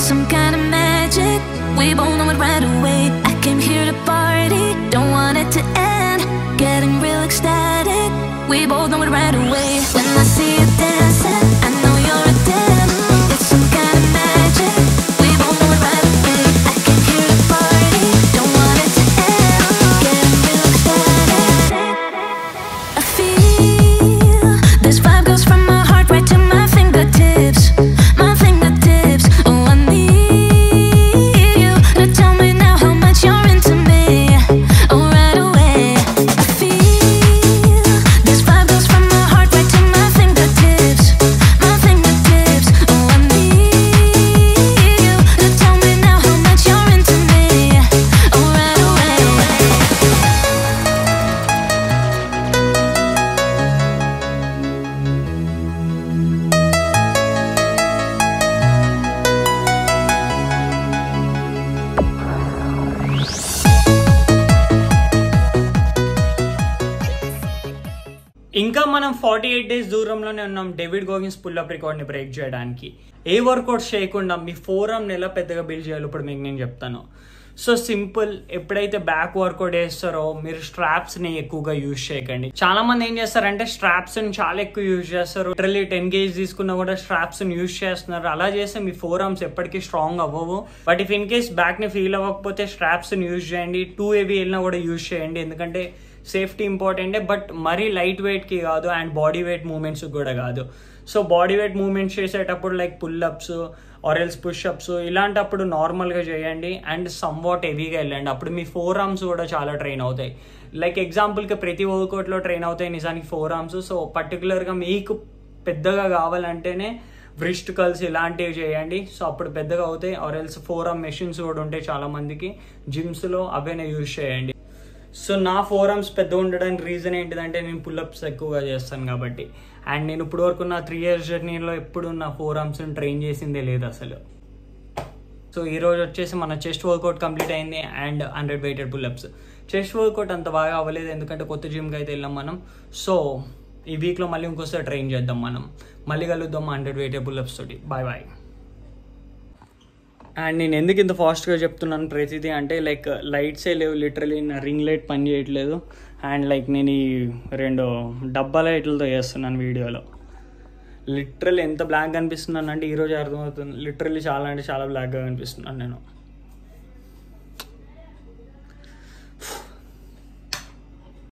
some kind of magic. We both know it right away. I came here to party, don't want it to end. Getting real ecstatic. We both know it right away. When I see you dancing, I know you're a 10. It's some kind of magic. We both know it right away. I came here to party, don't want it to end. Getting real ecstatic. I feel this vibe goes from my heart right to my fingertips. My fingertips. Oh, I need you to tell me now how much you're into me. Oh, right away. I feel this vibe goes from my heart right to my fingertips. My fingertips. Oh, I need you to tell me now how much you're into me. Oh, right away. ఇంకా మనం 48 days దూరంలోనే ఉన్నాం David గోగిన్స్ pull up రికార్డ్ని break చేయడానికి. ఏ workouts చేయకుండా మీ forum ఎలా పెద్దగా build చేయాలో ఇప్పుడు మీకు నేను చెప్తాను. సో సింపుల్, ఎప్పుడైతే బ్యాక్ వర్కౌట్ వేస్తారో మీరు స్ట్రాప్స్ని ఎక్కువగా యూజ్ చేయకండి. చాలా మంది ఏం చేస్తారంటే స్ట్రాప్స్ని చాలా ఎక్కువ యూజ్ చేస్తారు. లిటరల్లీ 10 kg తీసుకున్నా కూడా స్ట్రాప్స్ని యూజ్ చేస్తున్నారు. అలా చేస్తే మీ ఫోరమ్స్ ఎప్పటికీ స్ట్రాంగ్ అవ్వవు. బట్ ఇఫ్ ఇన్ కేస్ బ్యాక్ని ఫీల్ అవ్వకపోతే స్ట్రాప్స్ని యూజ్ చేయండి. 2 heavy వెళ్ళినా కూడా యూజ్ చేయండి, ఎందుకంటే సేఫ్టీ ఇంపార్టెంటే. బట్ మరీ లైట్ వెయిట్కి కాదు అండ్ బాడీ వెయిట్ మూమెంట్స్ కూడా కాదు. సో బాడీ వెయిట్ మూమెంట్స్ చేసేటప్పుడు like pull-ups or else push-ups ఇలాంటప్పుడు నార్మల్గా చేయండి అండ్ సమ్వాట్ హెవీగా వెళ్ళండి. అప్పుడు మీ ఫోర్ ఆర్మ్స్ కూడా చాలా ట్రైన్ అవుతాయి. లైక్ ఎగ్జాంపుల్కి ప్రతి వర్కౌట్లో ట్రైన్ అవుతాయి నిజానికి ఫోర్ ఆర్మ్స్. సో పర్టికులర్గా మీకు పెద్దగా కావాలంటేనే వ్రిస్ట్ కర్ల్స్ ఇలాంటివి చేయండి. సో అప్పుడు పెద్దగా అవుతాయి. Or else four arm machines కూడా ఉంటాయి చాలా మందికి జిమ్స్లో, అవేనే యూజ్ చేయండి. సో నా ఫోర్ ఆర్మ్స్ పెద్దగా ఉండడానికి రీజన్ ఏంటిదంటే నేను పుల్అప్స్ ఎక్కువగా చేస్తాను కాబట్టి. అండ్ నేను ఇప్పుడు వరకు నా 3 years జర్నీలో ఎప్పుడు నా ఫోర్ ఆర్మ్స్ని ట్రైన్ చేసిందే లేదు అసలు. సో ఈరోజు వచ్చేసి మన చెస్ట్ వర్కౌట్ కంప్లీట్ అయింది and 100 weighted pull-ups. Chest workout అంత బాగా అవ్వలేదు ఎందుకంటే కొత్త జిమ్కి అయితే వెళ్ళాం మనం. సో ఈ వీక్లో మళ్ళీ ఇంకోసారి ట్రైన్ చేద్దాం మనం. మళ్ళీ కలుద్దాం 100 weighted పుల్అప్స్ తోటి. Bye bye. అండ్ నేను ఎందుకు ఇంత ఫాస్ట్గా చెప్తున్నాను ప్రతిదీ అంటే లైక్ లైట్సే లేవు, లిటరలీ నా రింగ్ లైట్ పని చేయట్లేదు. అండ్ లైక్ నేను ఈ 2 డబ్బా లైట్లతో చేస్తున్నాను వీడియోలో. లిటరలీ ఎంత బ్లాక్గా కనిపిస్తున్నాను అంటే ఈరోజు అర్థమవుతుంది. లిటరలీ చాలా అంటే చాలా బ్లాక్గా కనిపిస్తున్నాను నేను.